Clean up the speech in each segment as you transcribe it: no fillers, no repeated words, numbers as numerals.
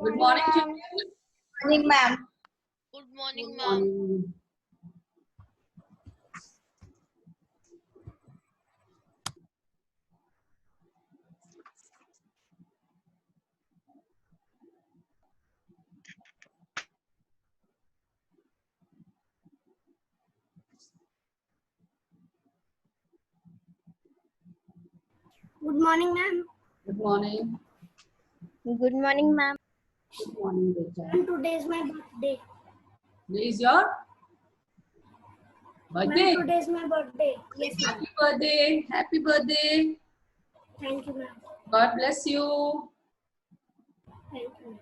Good morning, ma'am. children. Morning, ma'am. Good morning, Good ma'am. morning. Good morning, ma'am. Good morning. Good morning, ma'am. Good morning, beta. Ma'am, today is my birthday. Today is your birthday. Ma'am, today is my birthday. Yes, ma'am. Happy birthday. Happy birthday. Thank you, ma'am. God bless you. Thank you.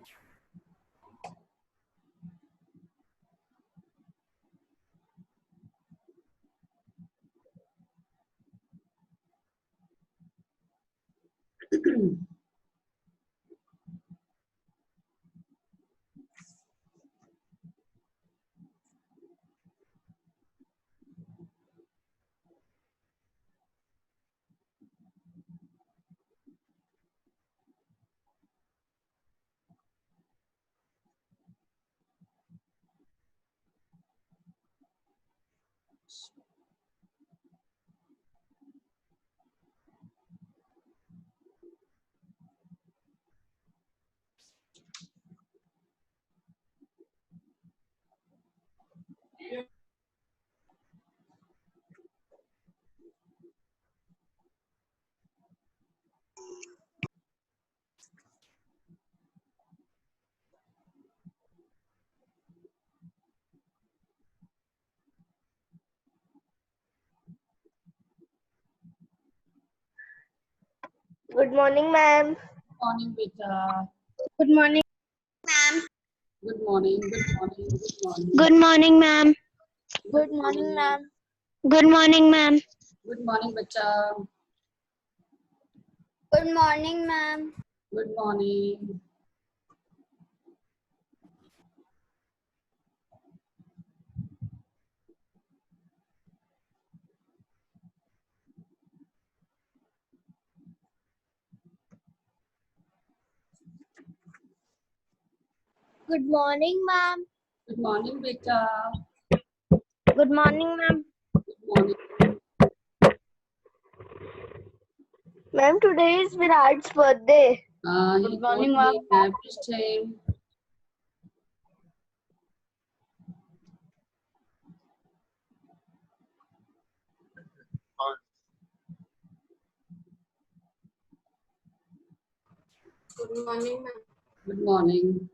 Good morning, ma'am. Good morning, beta. Good morning, ma'am. Good morning. Good morning. Good morning. Good morning, ma'am. Good morning, ma'am. Good morning, ma'am. Good morning, beta. Good morning, ma'am. Good morning. Good morning, ma'am. Good morning, beta. Good morning, ma'am. Good morning. Ma'am, today is Virat's birthday. He Good morning, told me ma'am. I wished him. Good morning, ma'am. Good morning.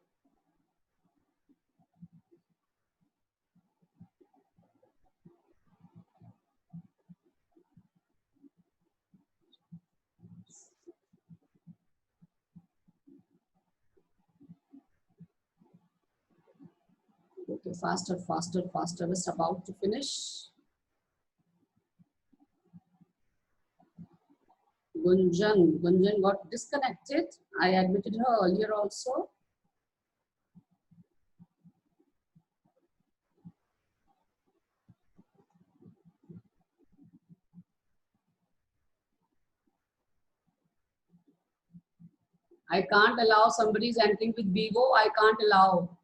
Okay, faster, faster, faster. Just about to finish. Gunjan got disconnected. I admitted her earlier also. I can't allow somebody is entering with Vivo. I can't allow.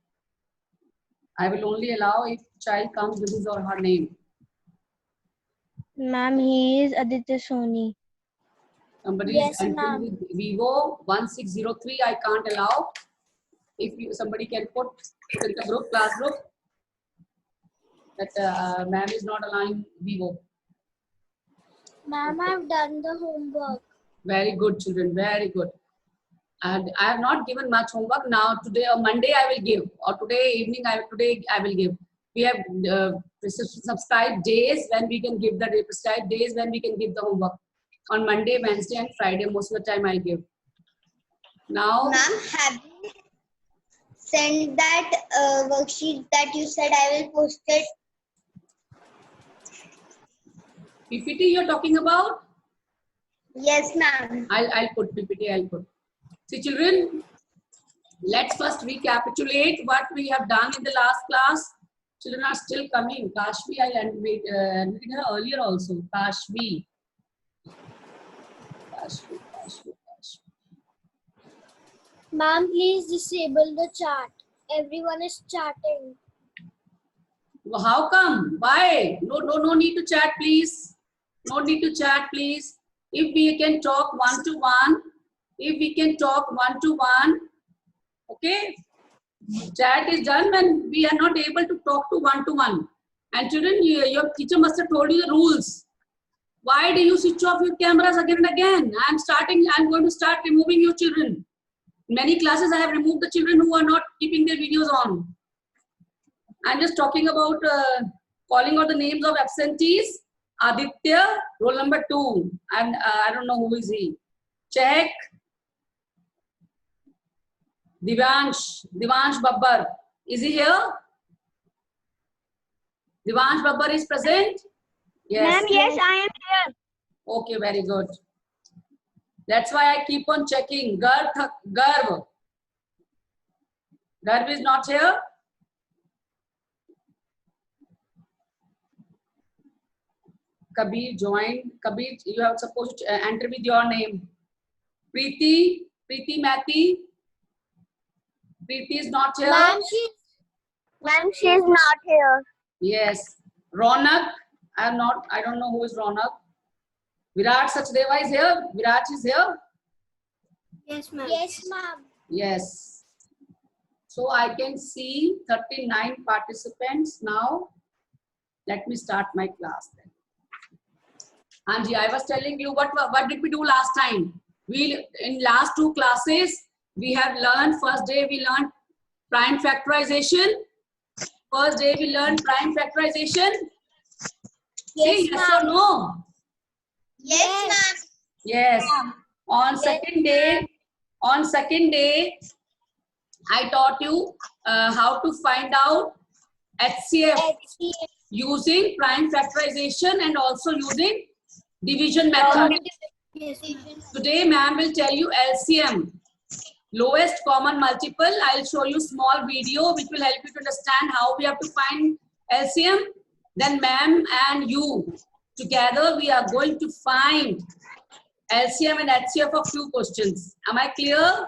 I will only allow if child comes with his or her name. Ma'am, he is Aditya Soni. Somebody Yes, is entering ma'am. with Vivo 1603. I can't allow. If somebody can put in the group, class group, that ma'am is not allowing Vivo. Ma'am, I've done the homework. Very good, children. Very good. And I have not given much homework. Now today or Monday I will give, or today evening I will give. We have subscribed days when we can give the prescribed days when we can give the homework. On Monday, Wednesday, and Friday, most of the time I give. Now, Ma'am, have you sent that worksheet that you said I will post it? PPT you're talking about? Yes, ma'am. I'll put PPT. I'll put. See, children, let's first recapitulate what we have done in the last class. Children are still coming. Kashvi, I admitted her earlier also. Kashvi. Kashvi. Ma'am, please disable the chat. Everyone is chatting. How come? Why? No need to chat, please. No need to chat, please. If we can talk one to one, okay? Chat is done when we are not able to talk to one. And children, your teacher must have told you the rules. Why do you switch off your cameras again and again? I'm going to start removing your children. In many classes, I have removed the children who are not keeping their videos on. I'm just talking about calling out the names of absentees. Aditya, roll number 2. And I don't know who is he. Check. Divansh Babbar. Is he here? Divansh Babbar is present? Yes. Ma'am, yes, I am here. Okay, very good. That's why I keep on checking. Garv is not here? Kabir joined. Kabir, you are supposed to enter with your name. Preeti Mathi. Preeti is not here. Ma'am, she is not here. Yes. Ronak. I don't know who is Ronak. Virat Sachdeva is here. Virat is here. Yes, ma'am. Yes, ma'am. Yes. So I can see 39 participants now. Let me start my class then. Anji, I was telling you what did we do last time? In last 2 classes, we have learned, first day we learned prime factorization. Yes, Say yes or no? Yes, ma'am. Yes. On second day, I taught you how to find out HCF using prime factorization and also using division method. Today, ma'am will tell you LCM, lowest common multiple. I'll show you small video which will help you to understand how we have to find LCM. Then ma'am and you together we are going to find LCM and HCF of 2 questions. Am I clear?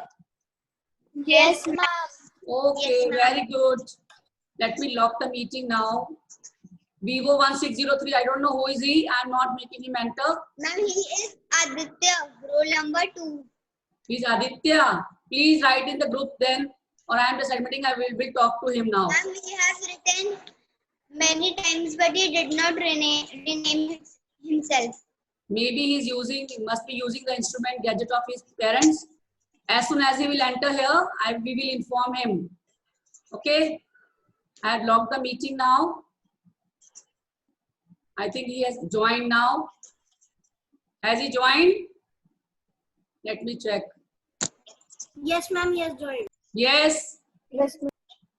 Yes, ma'am. Okay, very good. Let me lock the meeting now. Vivo 1603, I don't know who is he. I'm not making him enter. Ma'am, he is Aditya, roll number 2. He's Aditya. Please write in the group then, or I am just admitting I will talk to him now. Ma'am, he has written many times, but he did not rename himself. Maybe he must be using the instrument gadget of his parents. As soon as he will enter here, we will inform him. Okay? I have logged the meeting now. I think he has joined now. Has he joined? Let me check. Yes, ma'am, he has joined. Yes. Yes, ma'am.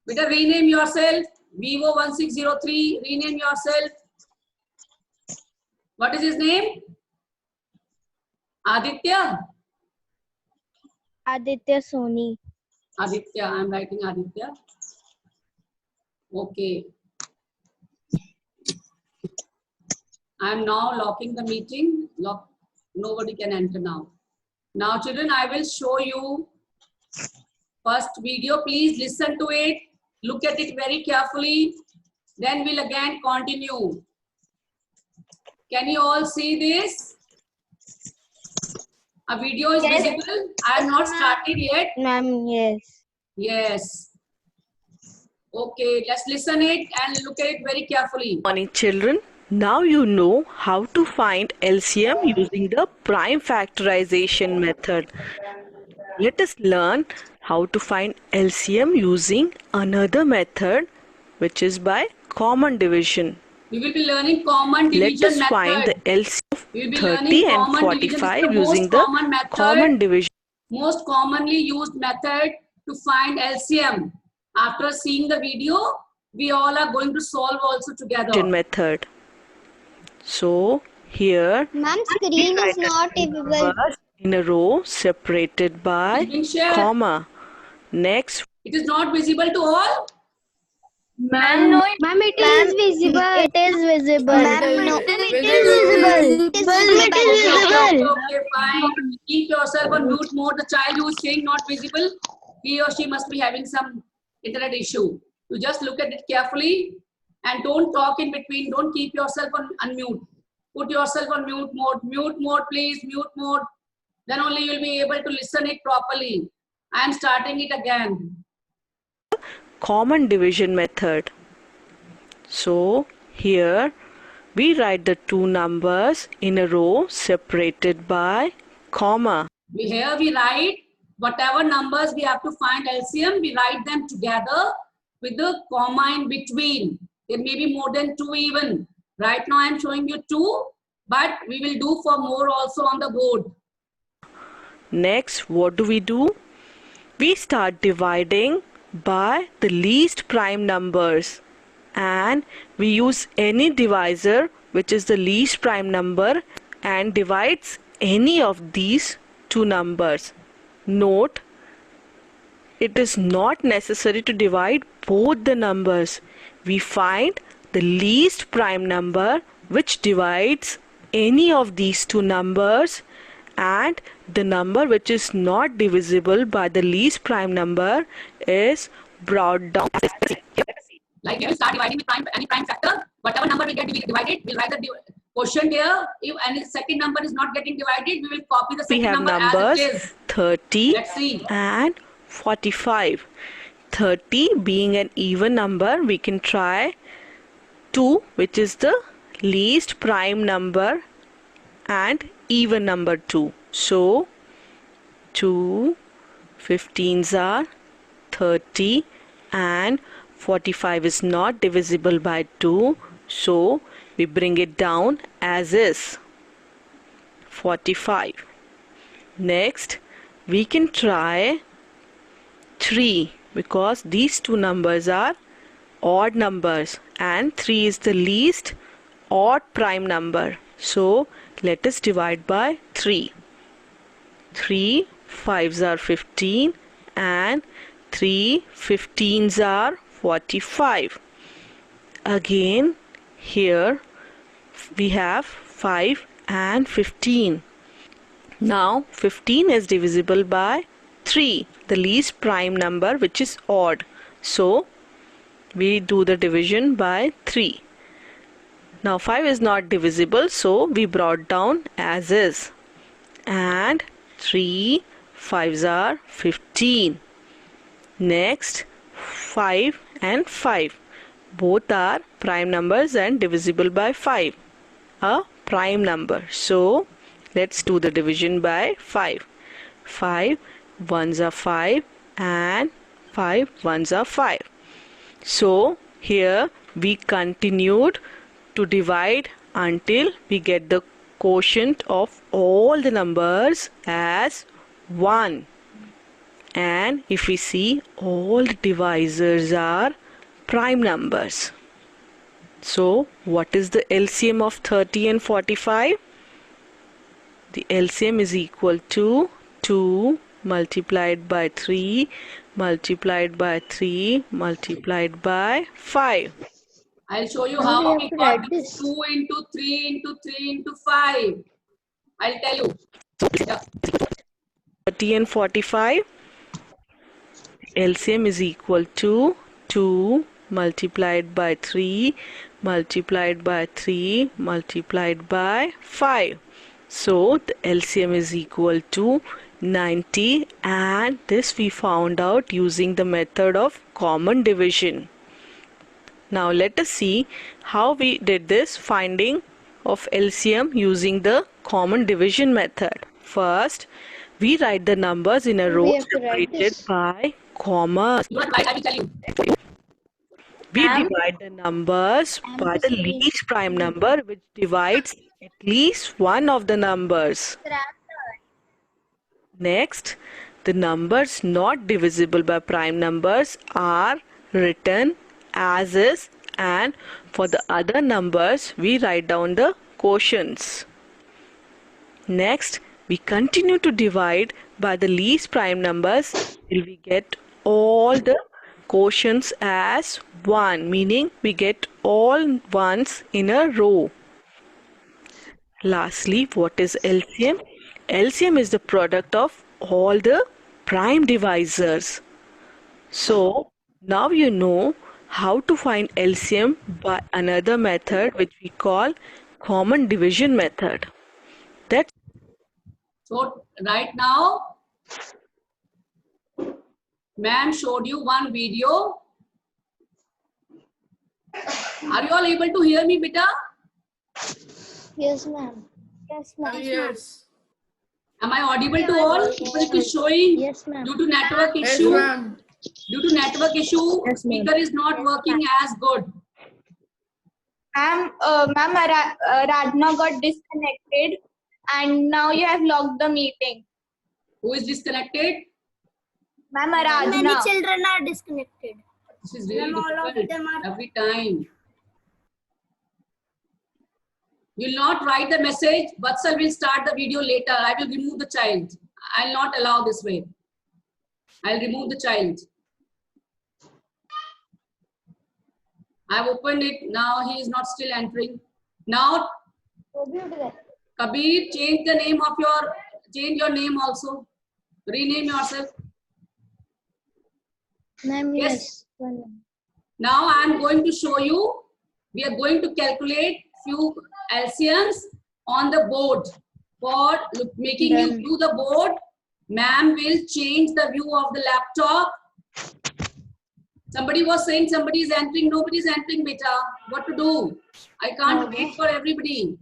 Better rename yourself. Vivo 1603, rename yourself. What is his name? Aditya? Aditya Soni. Aditya, I am writing Aditya. Okay. I am now locking the meeting. Nobody can enter now. Now children, I will show you first video. Please listen to it. Look at it very carefully. Then we'll again continue. Can you all see this? A video is visible. I have not started yet. Ma'am, yes. Yes. Okay, let's listen it and look at it very carefully. Morning children. Now you know how to find LCM using the prime factorization method. Let us learn how to find LCM using another method, which is by common division. We will be learning common division Let us method. find the LCM of We will be 30 learning and common division. This is 45 the using most the common method, common division most commonly used method to find LCM. After seeing the video, we all are going to solve also together. method. So here Ma'am, screen is not visible. numbers in a row separated by It's been shared. comma. Next, It is not visible to all. Ma'am, no, ma'am, it is visible. It is visible. Ma'am, no. It is visible. Okay, fine. Keep yourself on mute mode. The child who is saying not visible, he or she must be having some internet issue. You just look at it carefully and don't talk in between. Don't keep yourself on unmute. Put yourself on mute mode. Mute mode, please. Mute mode. Then only you'll be able to listen it properly. I am starting it again. Common division method. So here we write the two numbers in a row separated by comma. Here we write whatever numbers we have to find LCM, we write them together with the comma in between. There may be more than 2 even. Right now I am showing you 2, but we will do for more also on the board. Next, what do? We start dividing by the least prime numbers, and we use any divisor which is the least prime number and divides any of these two numbers. Note, it is not necessary to divide both the numbers. We find the least prime number which divides any of these two numbers, and the number which is not divisible by the least prime number is brought down. Like we will start dividing with any prime factor. Whatever number will get divided, we'll write the quotient here. If any second number is not getting divided, we will copy the second number numbers as it is. 30 Let's see. and 45. 30 being an even number, we can try 2, which is the least prime number and even number 2. So 2 15s are 30 and 45 is not divisible by 2, so we bring it down as is 45. Next, we can try 3 because these two numbers are odd numbers and 3 is the least odd prime number. So let us divide by 3. 3 5s are 15 and 3 15s are 45. Again, here we have 5 and 15. Now 15 is divisible by 3, the least prime number which is odd. So we do the division by 3. Now 5 is not divisible, so we brought down as is. And 3 5s are 15. Next, 5 and 5. Both are prime numbers and divisible by 5. A prime number. So let's do the division by 5. 5 1s are 5 and 5 1s are 5. So here we continued to divide until we get the quotient of all the numbers as 1. And if we see, all the divisors are prime numbers. So what is the LCM of 30 and 45? The LCM is equal to 2 multiplied by 3 multiplied by 3 multiplied by 5. I'll show you how we got this 2 into 3 into 3 into 5. I'll tell you. Yeah. 30 and 45. LCM is equal to 2 multiplied by 3 multiplied by 3 multiplied by 5. So the LCM is equal to 90, and this we found out using the method of common division. Now let us see how we did this finding of LCM using the common division method. First, we write the numbers in a row separated by commas. You want to write, I will tell you. We divide the numbers by the least prime number which divides at least one of the numbers. Next, the numbers not divisible by prime numbers are written as is, and for the other numbers we write down the quotients. Next, we continue to divide by the least prime numbers till we get all the quotients as 1, meaning we get all ones in a row. Lastly, what is LCM? LCM is the product of all the prime divisors. So now you know how to find LCM by another method which we call common division method. That's So right now, ma'am showed you one video. Are you all able to hear me, beta? Yes, ma'am. Yes, ma'am. Yes. Am I audible to all? Because it is showing Yes, ma'am. due to network Yes, issue. ma'am. Due to network issue, speaker is not working as good. Ma'am, Radhna got disconnected and now you have logged the meeting. Who is disconnected? Ma'am, Radhna. Many children are disconnected. This is really difficult every time. You will not write the message. Vatsal will start the video later. I will remove the child. I will not allow this way. I will remove the child. I have opened it. Now he is not still entering. Now, Kabir, change your name also. Rename yourself. Ma'am, Yes. yes. Now I am going to show you. We are going to calculate few LCMs on the board. For making you view the board, ma'am will change the view of the laptop. Somebody was saying somebody is entering. Nobody is entering, beta. What to do? I can't wait for everybody.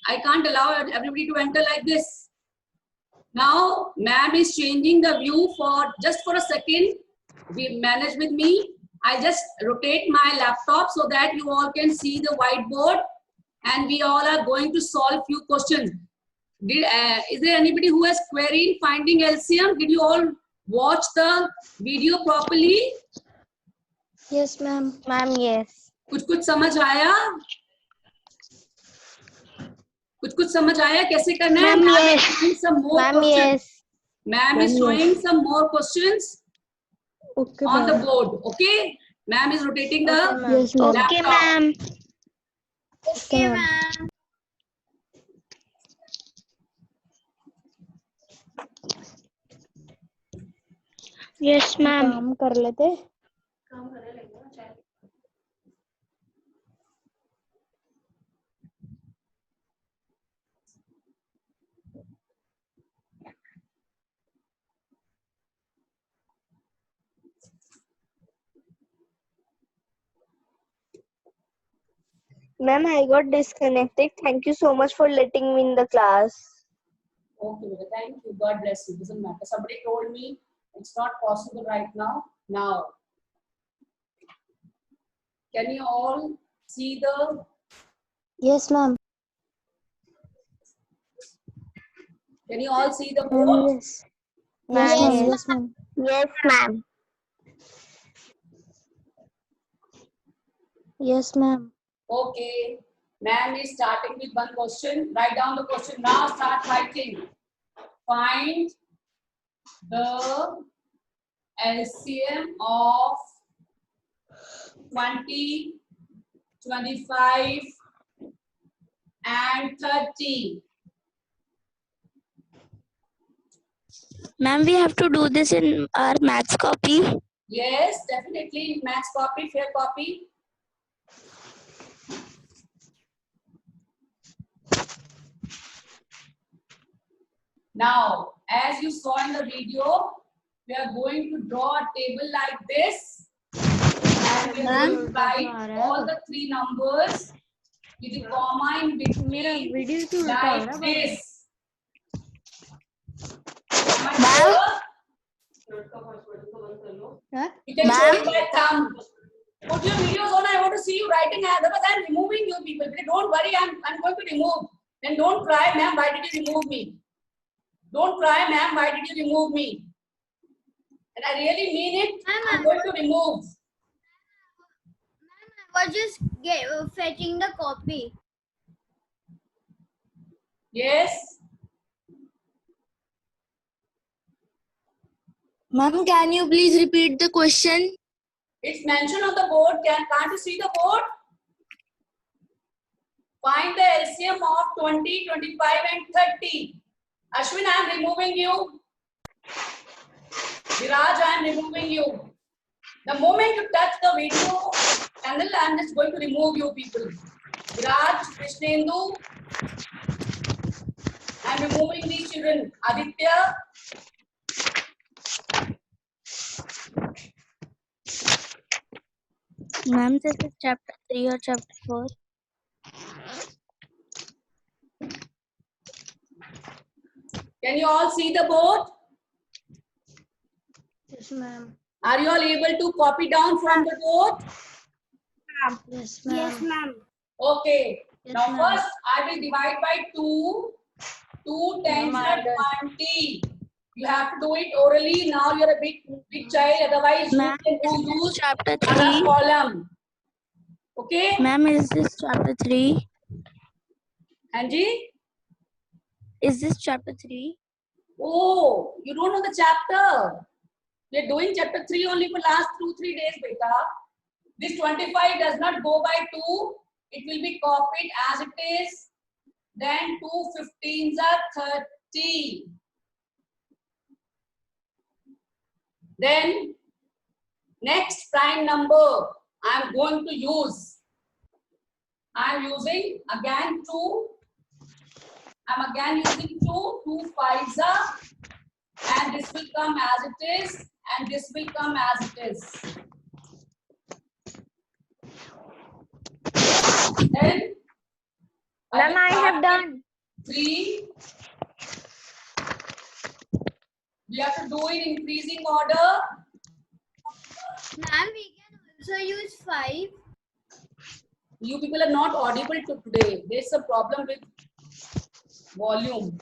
I can't allow everybody to enter like this. Now, ma'am is changing the view for just for a second. We manage with me. I just rotate my laptop so that you all can see the whiteboard, and we all are going to solve few questions. Is there anybody who has queried finding LCM? Did you all watch the video properly? Yes, ma'am. Ma'am, yes. कुछ समझ आया? कुछ समझ आया कैसे करना है? Ma'am, Ma'am yes. is showing some more Ma'am, questions. yes. Ma'am is showing some more questions Okay, on the board. Okay? Ma'am is rotating the Yes, ma'am. Okay, laptop. ma'am. Okay, ma'am. Yes, ma'am. काम कर लेते. Ma'am, I got disconnected. Thank you so much for letting me in the class. Okay, beta, thank you. God bless you. Doesn't matter. Somebody told me it's not possible right now. Now, can you all see the? Yes, ma'am. Can you all see the Ma'am, board? yes. Yes, ma'am. Yes, ma'am. Yes, ma'am. Yes, ma'am. Okay. Ma'am is starting with one question. Write down the question now. Start writing. Find the LCM of 20, 25, and 30. Ma'am, we have to do this in our maths copy. Yes, definitely. Maths copy, fair copy. Now, as you saw in the video, we are going to draw a table like this. And we are going to write all the three numbers with the comma in between like this. Ma'am? You can show it by thumb. Put your videos on. I want to see you writing. Otherwise, I'm removing you people. Don't worry, I'm going to remove. Then don't cry, ma'am. Why did you remove me? Don't cry, ma'am. Why did you remove me? And I really mean it. I'm going to remove. I was just fetching the copy. Yes. Ma'am, can you please repeat the question? It's mentioned on the board. Can't you see the board? Find the LCM of 20, 25 and 30. Ashwin, I am removing you. Viraj, I am removing you. The moment you touch the video panel, I am just going to remove you people. Viraj, Krishnendu, I am removing these children. Aditya, Ma'am, this is chapter 3 or chapter 4? can you all see the board? Yes, ma'am. Are you all able to copy down from the board? Yes, ma'am. Yes, ma'am. Okay. Yes, Now ma'am. first I will divide by 2. 2 tens are 20. You have to do it orally. Now you're a big child. Otherwise you Ma'am, can use chapter other 3. column. Okay? Ma'am, is this chapter 3? Anji? Is this chapter 3? Oh, you don't know the chapter. We're doing chapter 3 only for last 2-3 days, beta. This 25 does not go by 2. It will be copied as it is. Then 2 15s are 30. Then next prime number I am going to use. I am using again 2. I am again using 2. 2 5s are. And this will come as it is. And this will come as it is. Then Ma'am, I have done. 3. We have to do it in increasing order. Ma'am, we can also use 5. You people are not audible to today. There's a problem with volume.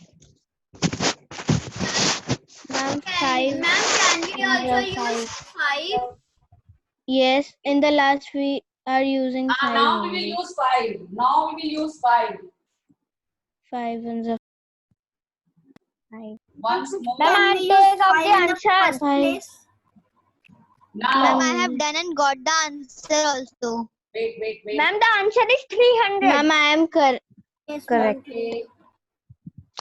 Ma'am, Ma'am, 5. can we also use 5? Yes, in the last we are using 5. Now we will use 5. Now we will use 5. 5 in the 5. Once more. Ma'am, I take up the answer. 5. Now, Ma'am, I have done and got the answer also. wait. Ma'am, the answer is 300. Ma'am, I am correct. Okay.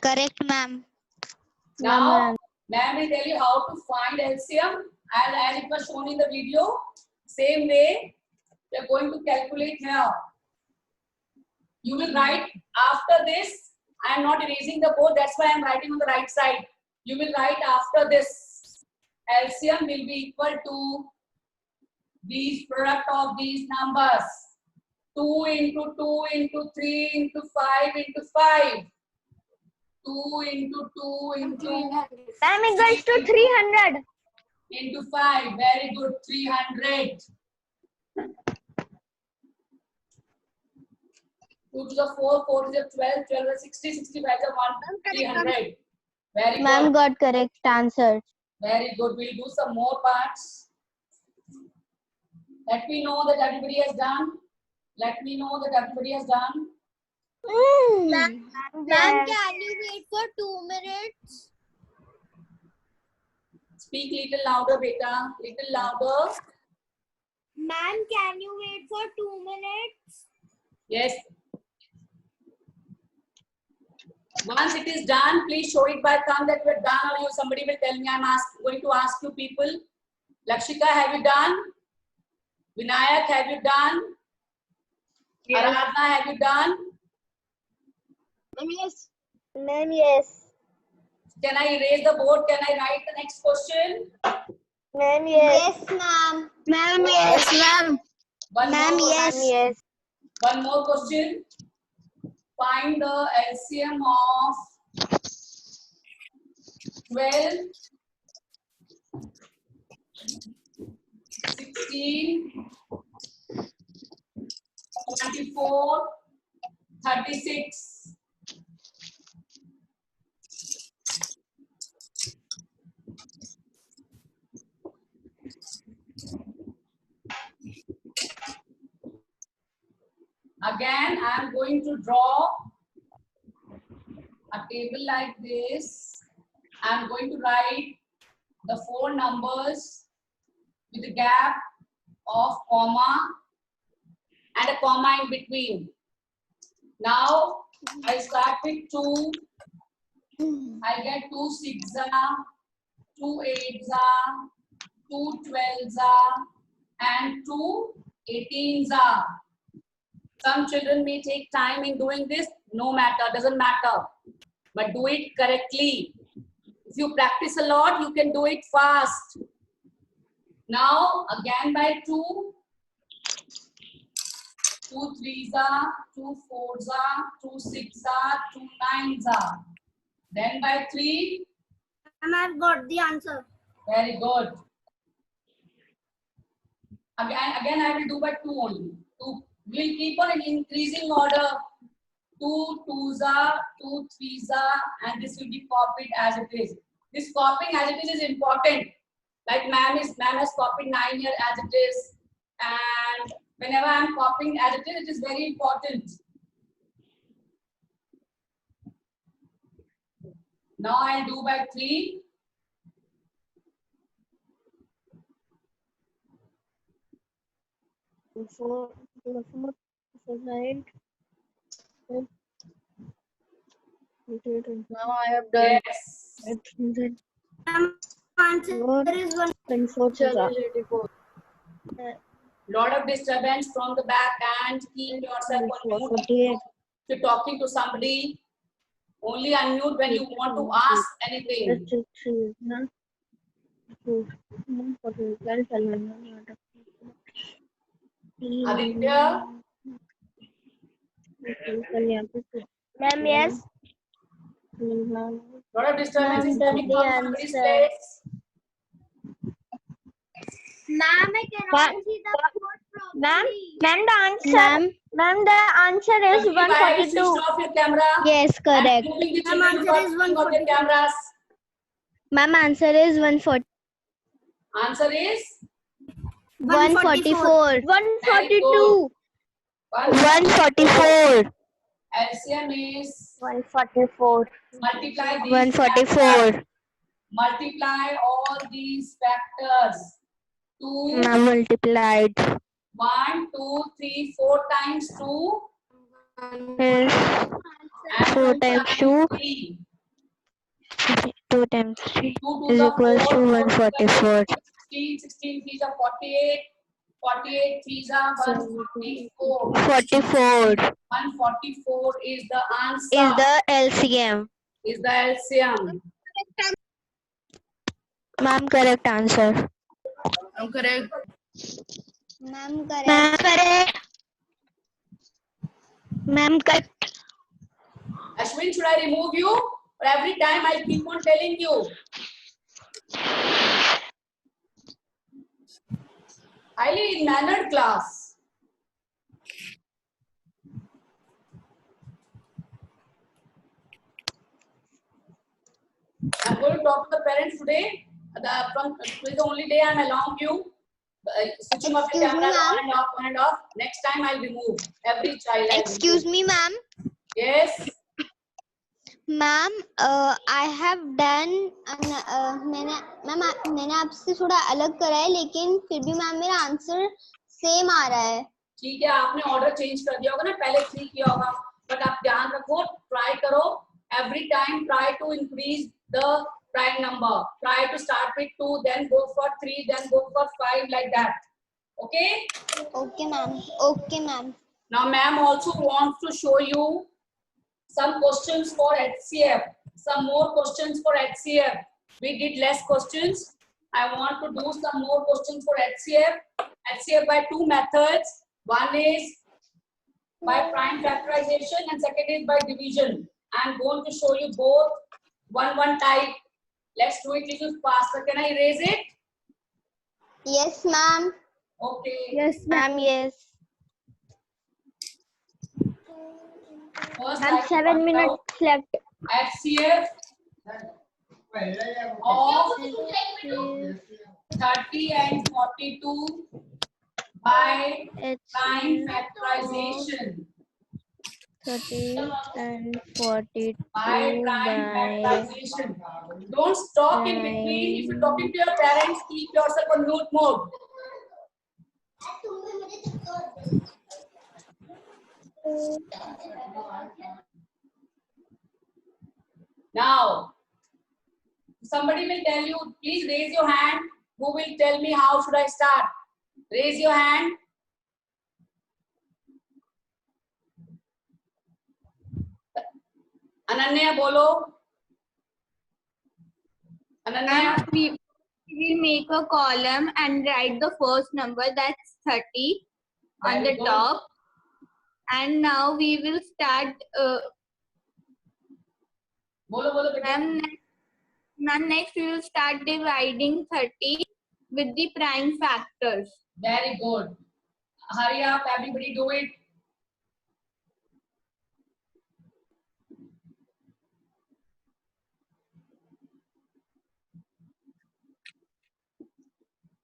Correct, ma'am. Now, ma'am will tell you how to find LCM. And as it was shown in the video, same way, we are going to calculate here. You will write after this. I am not erasing the board. That's why I am writing on the right side. You will write after this. LCM will be equal to these product of these numbers. 2 into 2 into 3 into 5 into 5. 2 into 2 into Ma'am, equals to 300. into 5. Very good. 300. 2 to the 4, 4 to the 12, 12 to the 60, 65 to 1, 300. Very Ma'am good. got correct answer. Very good. We'll do some more parts. Let me know that everybody has done. Let me know that everybody has done. Ma'am, can you wait for 2 minutes? Speak little louder, beta. Little louder. Ma'am, can you wait for 2 minutes? Yes. Once it is done, please show it by thumb that you're done, or somebody will tell me. I'm going to ask you people. Lakshika, have you done? Vinayak, have you done? Yes. Aradhana, have you done? Yes. Ma'am, yes. Can I erase the board? Can I write the next question? Ma'am, yes. Yes, ma'am. Ma'am, yes, ma'am. One Ma'am, more, yes. Ma'am, yes. One more question. Find the LCM of 12, 16, 24, 36. Again, I am going to draw a table like this. I am going to write the 4 numbers with a gap of comma and a comma in between. Now, I start with 2. I get 2 6 2 8s are, 2 12s are, and 2 18s are. Some children may take time in doing this, no matter, doesn't matter. But do it correctly. If you practice a lot, you can do it fast. Now, again by 2. 2 3s are, 2 4s are, 2 6s are, 2 9s are. Then by 3. And I've got the answer. Very good. Again, I will do by 2 only. 2. We'll keep on in increasing order. 2 2s are, 2 3s are, and this will be copied as it is. This copying as it is important. Like ma'am has copied 9 here as it is, and whenever I am copying as it is very important. Now I'll do by 3. Four, 9. Now I have done. Yes. Answer is 184. Lot of disturbance from the back, and keep yourself on mute. 48. If you're talking to somebody, only unmute when you want to ask anything. Aditya, Ma'am, yes. lot of disturbance is Ma'am, coming the from somebody's answer. place. Ma'am, I cannot see the code properly. Ma'am, the answer is Why have you 142. switched off your camera? Yes, And correct. moving the Ma'am, children answer is for switching off their 142. cameras. Ma'am, answer is 140. Answer is 144. 142. 144. 144. LCM is 144. multiply these 144. factors. Multiply all these factors. 2, Ma'am, multiplied 1, 2, 3, 4 times 2. is And 4 2 times 2. 3. 2 times 3 2 is to the equals 4, to 4 to the 144. 16, 16 3s are 48, 48 3s are 144. 44 144 is the answer. is the LCM. Is the LCM. Ma'am, correct answer. I'm correct. Ma'am, correct. Ma'am, correct. Ma'am, correct. Ashwin, should I remove you? Or every time I'll keep on telling you? Highly in mannered class. I'm going to talk to the parents today. Today is the only day I'm allowing you. Switching off the Excuse me, camera ma'am. on and off, on and off. Next time I'll remove every child. I'll Excuse remove. me, ma'am. Yes. Ma'am I have done मैंने आपसे थोड़ा अलग करा है लेकिन फिर भी ma'am मेरा आंसर सेम आ रहा है. ठीक है, आपने ऑर्डर चेंज कर दिया होगा ना, पहले 3 किया होगा, बट आप ध्यान रखो, ट्राई करो every time, try to increase the prime number, try to start with 2 then go for 3 then go for 5 like that. Okay okay ma'am. Now ma'am also wants to show you some questions for HCF, some more questions for HCF. We did less questions. I want to do some more questions for HCF. HCF by 2 methods. One is by prime factorization and second is by division. I'm going to show you both one type. Let's do it little faster. Can I erase it? Yes, ma'am. Okay. Yes, ma'am. Yes. First, Ma'am, 7 minutes left. HCF of 30 and 42 by prime factorization. 30 and 42 By prime factorization. Don't stop in between. If you're talking to your parents, keep yourself on mute mode. Now, Somebody will tell you, please raise your hand. Who will tell me how should I start? Raise your hand. Ananya, bolo. Ananya. We will make a column and write the first number, that's 30 on Very the good. top. And now we will start, Bolo, bolo, beta. ma'am, next we will start dividing 30 with the prime factors. Very good. Hurry up, everybody do it.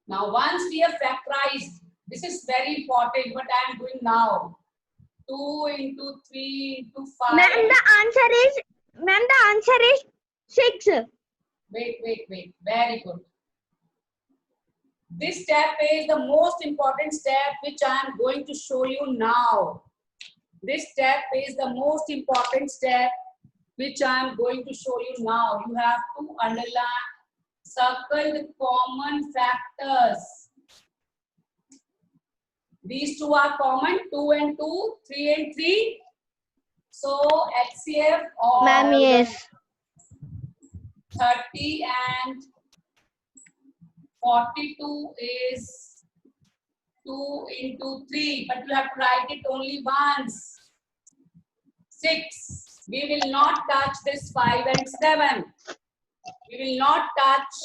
Now, once we have factorized, this is very important what I am doing now. 2 into 3 into 5. Ma'am, the answer is 6. Wait. Very good. This step is the most important step which I am going to show you now. This step is the most important step which I am going to show you now. You have to underline, circle the common factors. These two are common, 2 and 2, 3 and 3. So HCF of Ma'am, yes. 30 and 42 is 2 into 3, but you have to write it only once. 6. We will not touch this 5 and 7. We will not touch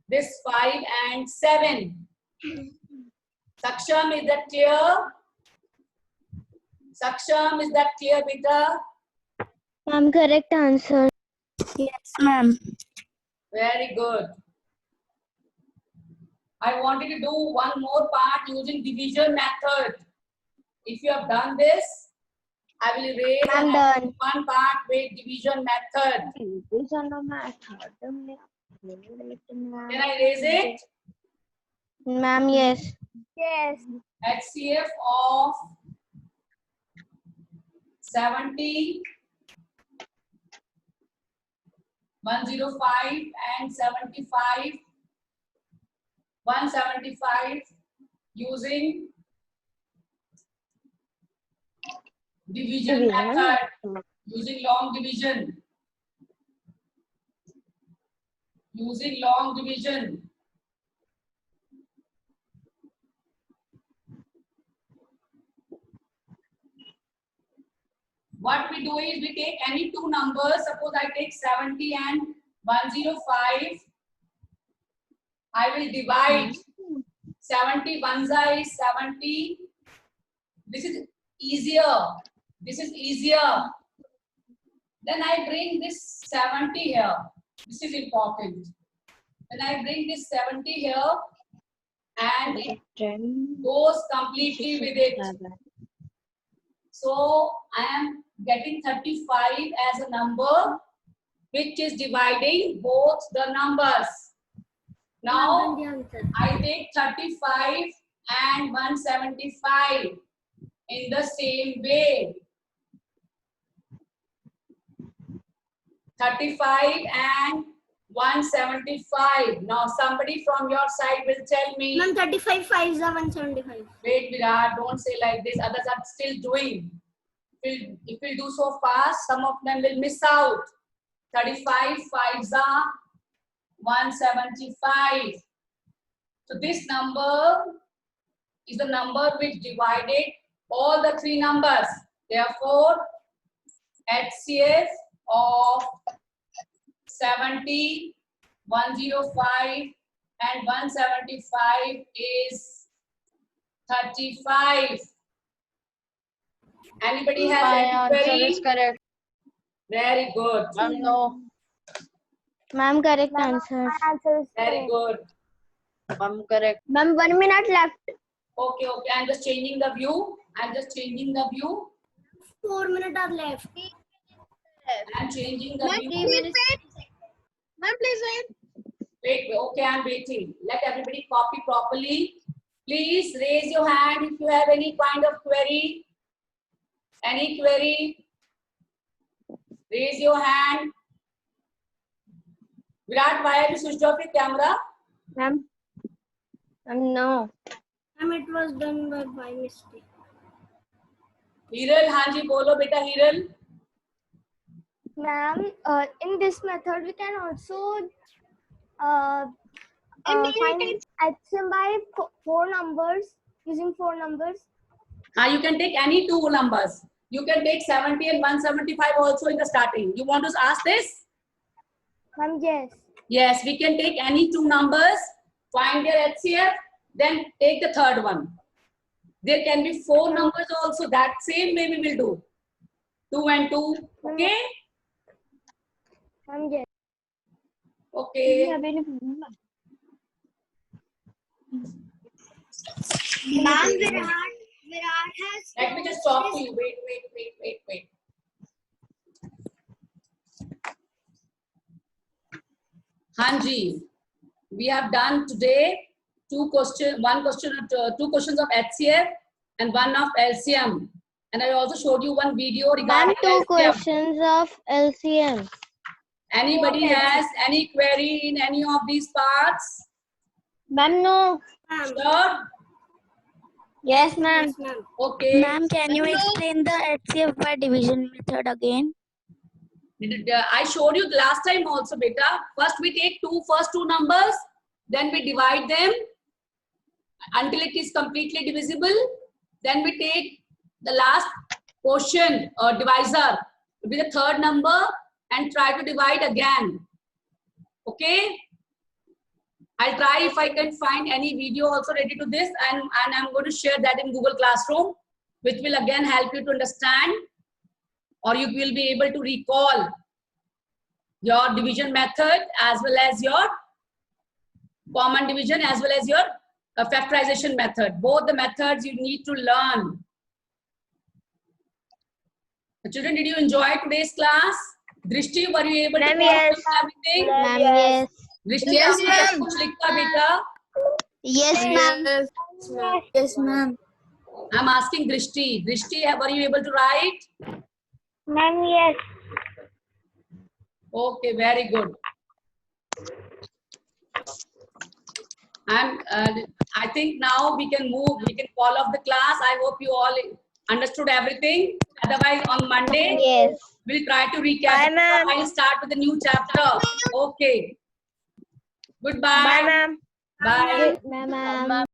this 5 and 7. Saksham, is that clear? Saksham, is that clear, beta? Ma'am, correct answer. Yes, ma'am. Very good. I wanted to do one more part using division method. If you have done this, I will erase I'm and done. do one part with division method. Can I erase it? Ma'am, yes. Yes. HCF of 70, 105 and 75, 175 using division method, using long division. Using long division. What we do is we take any two numbers. Suppose I take 70 and 105. I will divide 70 ones is 70. This is easier. This is easier. Then I bring this 70 here. This is important. Then I bring this 70 here and it goes completely with it. So I am getting 35 as a number which is dividing both the numbers. Now I take 35 and 175 in the same way. 35 and 175. Now somebody from your side will tell me. Ma'am, 35 5s are 175. Wait, Virat, don't say like this. Others are still doing. If we do so fast, some of them will miss out. 35 5s are 175. So this number is the number which divided all the three numbers. Therefore, HCF of 70, 105 and 175 is 35. Anybody has any query? correct. Very good. No. Ma'am, correct answer. Very good. Ma'am, correct. Ma'am, 1 minute left. Okay. I'm just changing the view. 4 minutes are left. I'm changing the view. Ma'am, please wait. Wait. Okay, I'm waiting. Let everybody copy properly. Please raise your hand if you have any kind of query. Any query? Raise your hand. Virat, why have you switched off your camera? Ma'am. No. Ma'am, it was done by mistake. Hiral, हाँ जी बोलो बेटा Hiral. Ma'am, in this method we can also find HCM by four numbers, using four numbers. You can take any two numbers. You can take 70 and 175 also in the starting. You want to ask this? Ma'am, yes. Yes, we can take any two numbers, find their HCF, then take the third one. There can be four numbers also. That same way we will do. 2 and 2. Okay? Ma'am, yes. Okay. Ma'am, Virat has. Let me just talk to you. Wait. Hanji, we have done today two questions of HCF and one of LCM. And I also showed you one video regarding Ma'am, two LCM. questions of LCM. Anybody has any query in any of these parts? Ma'am, no. Sure? Yes, ma'am. Yes, ma'am. Okay. Ma'am, can you explain the HCF by division method again? I showed you the last time also, beta. First we take first two numbers, then we divide them until it is completely divisible. Then we take the last quotient or divisor to be the third number and try to divide again. Okay? I'll try if I can find any video also related to this, and I'm going to share that in Google Classroom, which will again help you to understand, or you will be able to recall your division method as well as your common division as well as your factorization method. Both the methods you need to learn. Children, did you enjoy today's class? Drishti, were you able to Ma'am, yes. everything? Ma'am, yes. Drishti, Yes, आपने ma'am. सब कुछ लिखा बेटा? Yes, ma'am. Yes, ma'am. I'm asking Drishti. Drishti, were you able to write? Ma'am, yes. Okay, very good. And I think now we can call off the class. I hope you all understood everything. Otherwise, on Monday, Yes. we'll try to recap. Bye, ma'am. I'll start with a new chapter. Okay. Goodbye. Bye, ma'am. Bye. Bye, ma'am.